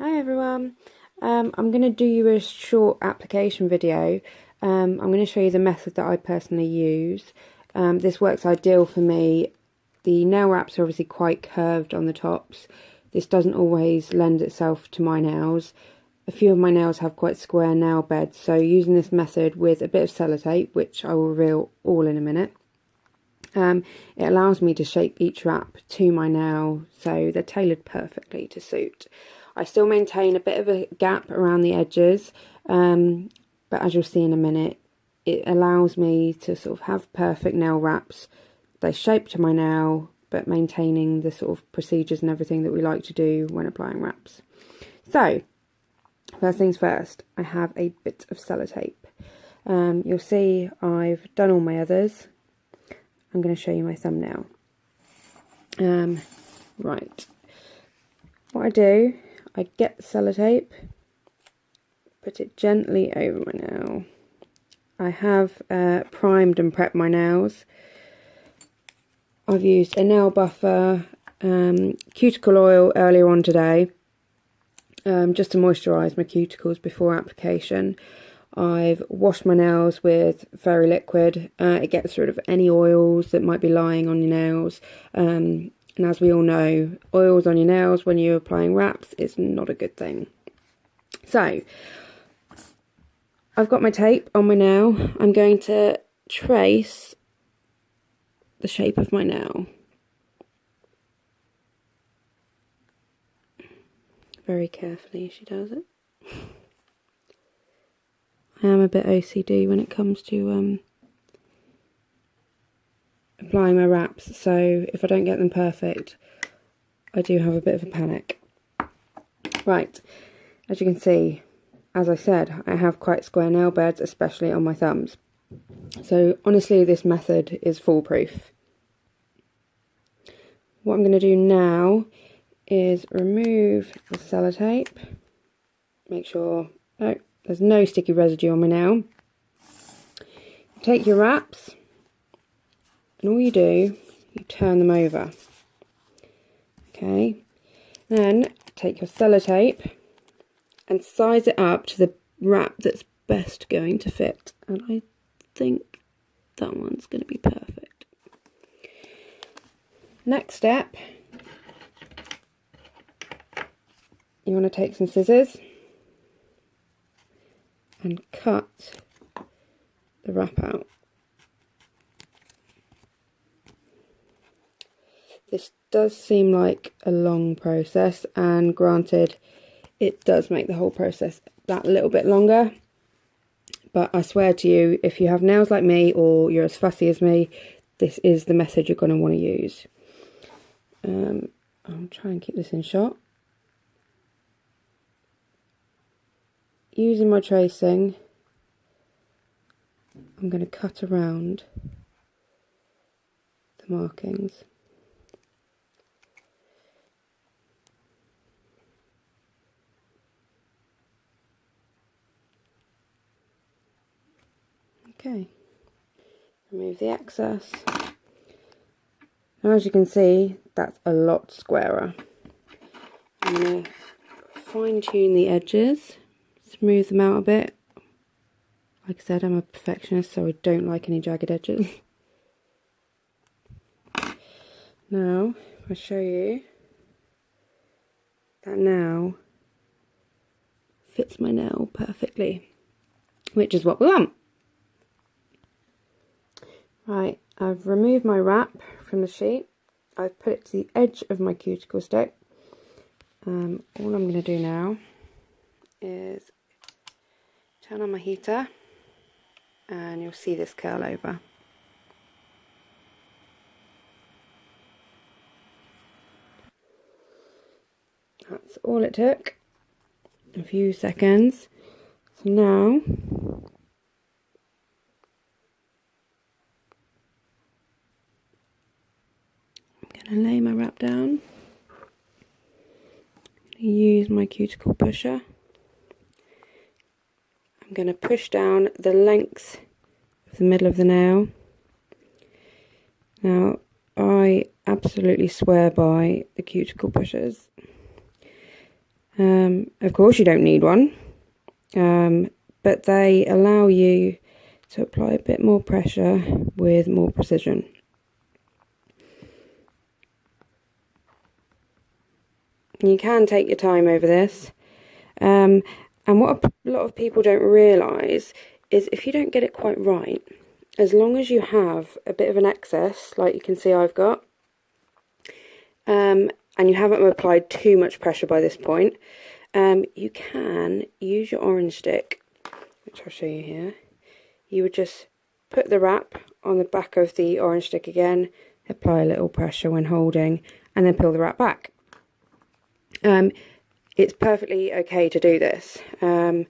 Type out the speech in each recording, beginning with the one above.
Hi everyone, I'm going to do you a short application video. I'm going to show you the method that I personally use. This works ideal for me. The nail wraps are obviously quite curved on the tops. This doesn't always lend itself to my nails. A few of my nails have quite square nail beds, so using this method with a bit of sellotape, which I will reveal all in a minute, it allows me to shape each wrap to my nail so they're tailored perfectly to suit. I still maintain a bit of a gap around the edges, but as you'll see in a minute, it allows me to sort of have perfect nail wraps. They shape to my nail, but maintaining the sort of procedures and everything that we like to do when applying wraps. So, first things first, I have a bit of sellotape. You'll see I've done all my others. I'm going to show you my thumbnail. Right. What I do, I get the sellotape, put it gently over my nail. I have primed and prepped my nails. I've used a nail buffer, cuticle oil earlier on today, just to moisturise my cuticles before application. I've washed my nails with Fairy Liquid. It gets rid of any oils that might be lying on your nails. And as we all know, oils on your nails when you're applying wraps is not a good thing. So, I've got my tape on my nail. I'm going to trace the shape of my nail. Very carefully she does it. I am a bit OCD when it comes to applying my wraps, so if I don't get them perfect, I do have a bit of a panic. Right, as you can see, as I said, I have quite square nail beds, especially on my thumbs. So honestly, this method is foolproof. What I'm going to do now is remove the sellotape. Make sure there's no sticky residue on my nail. Take your wraps, and all you do, you turn them over. Okay, then take your sellotape and size it up to the wrap that's best going to fit. And I think that one's going to be perfect. Next step, you want to take some scissors and cut the wrap out. This does seem like a long process, and granted, it does make the whole process that little bit longer, but I swear to you, if you have nails like me or you're as fussy as me, this is the method you're going to want to use. I'll try and keep this in shot. Using my tracing, I'm going to cut around the markings. Okay, remove the excess. Now, as you can see, that's a lot squarer. I'm going to fine tune the edges, smooth them out a bit. Like I said, I'm a perfectionist, so I don't like any jagged edges. Now, I'll show you that now fits my nail perfectly, which is what we want. Right, I've removed my wrap from the sheet. I've put it to the edge of my cuticle stick. All I'm going to do now is turn on my heater, and you'll see this curl over. That's all it took, a few seconds. So now I'm going to lay my wrap down, use my cuticle pusher. I'm going to push down the length of the middle of the nail. Now, I absolutely swear by the cuticle pushers. Of course you don't need one, but they allow you to apply a bit more pressure with more precision. You can take your time over this, and what a lot of people don't realise is if you don't get it quite right, as long as you have a bit of an excess, like you can see I've got, and you haven't applied too much pressure by this point, you can use your orange stick, which I'll show you here. You would just put the wrap on the back of the orange stick again, apply a little pressure when holding, and then peel the wrap back. It's perfectly okay to do this. A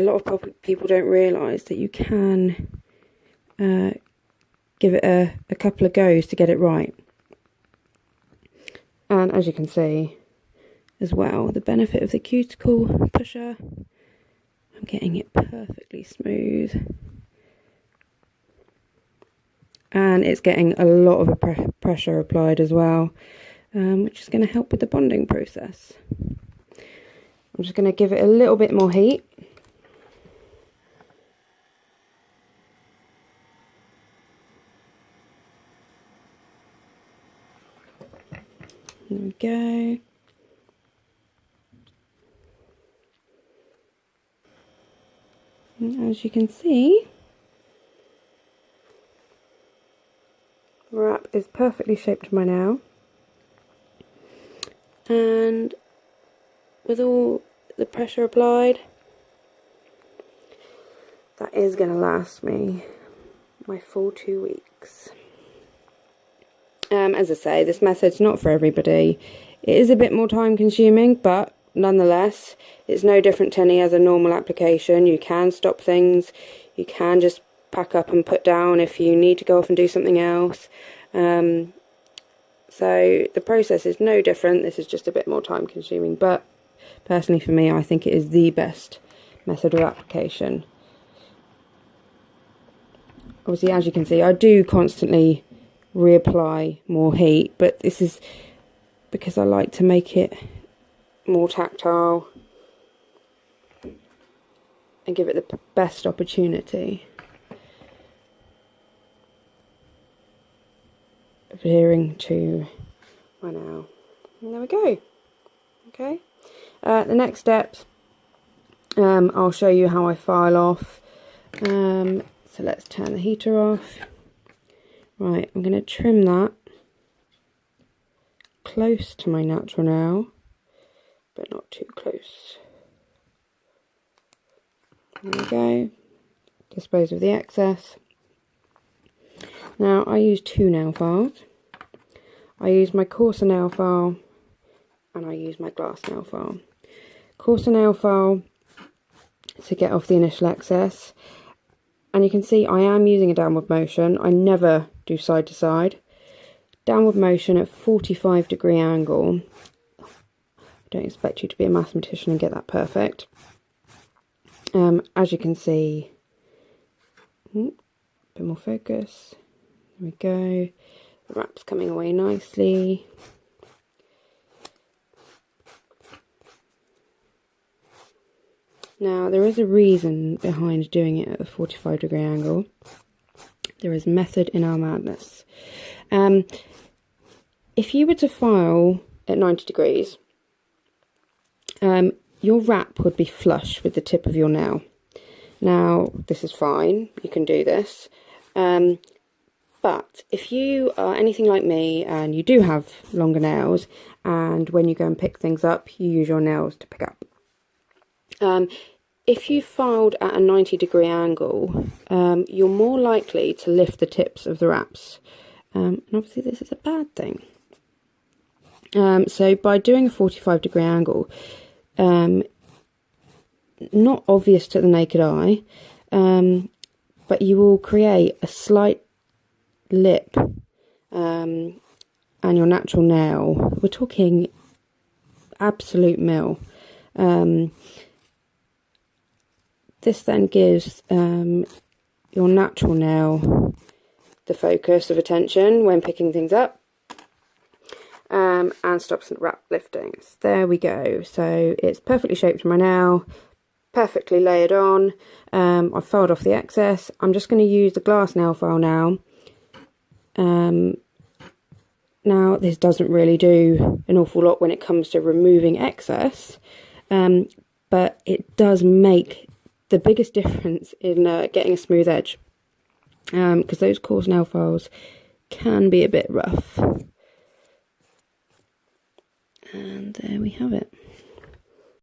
lot of people don't realise that you can give it a couple of goes to get it right. And as you can see as well, the benefit of the cuticle pusher, I'm getting it perfectly smooth. And it's getting a lot of pressure applied as well, which is going to help with the bonding process. I'm just going to give it a little bit more heat. There we go. And as you can see, the wrap is perfectly shaped to my nail. And with all the pressure applied, that is going to last me my full 2 weeks. As I say, this method's not for everybody. It is a bit more time consuming, but nonetheless, it's no different to any other normal application. You can stop things, you can just pack up and put down if you need to go off and do something else. So the process is no different. This is just a bit more time consuming, but personally for me, I think it is the best method of application. Obviously, as you can see, I do constantly reapply more heat, but this is because I like to make it more tactile and give it the best opportunity of adhering to my nail. And there we go. Okay, the next steps, I'll show you how I file off. So let's turn the heater off. Right, I'm going to trim that close to my natural nail, but not too close. There we go. Dispose of the excess. Now, I use 2 nail files. I use my coarser nail file and I use my glass nail file. Coarser nail file to get off the initial excess. And you can see I am using a downward motion. I never do side to side. Downward motion at 45-degree angle. I don't expect you to be a mathematician and get that perfect. As you can see, a bit more focus. There we go. The wrap's coming away nicely. Now, there is a reason behind doing it at a 45-degree angle. There is method in our madness. If you were to file at 90 degrees, your wrap would be flush with the tip of your nail. Now, this is fine. You can do this. But if you are anything like me and you do have longer nails, and when you go and pick things up, you use your nails to pick up. If you filed at a 90-degree angle, you're more likely to lift the tips of the wraps. And obviously this is a bad thing. So by doing a 45-degree angle, not obvious to the naked eye, but you will create a slight lip and your natural nail. We're talking absolute mil. This then gives your natural nail the focus of attention when picking things up. and stops the wrap lifting. So there we go. So it's perfectly shaped to my nail, perfectly layered on. I've filed off the excess. I'm just going to use the glass nail file now. Now this doesn't really do an awful lot when it comes to removing excess, but it does make the biggest difference in getting a smooth edge, because those coarse nail files can be a bit rough. And there we have it.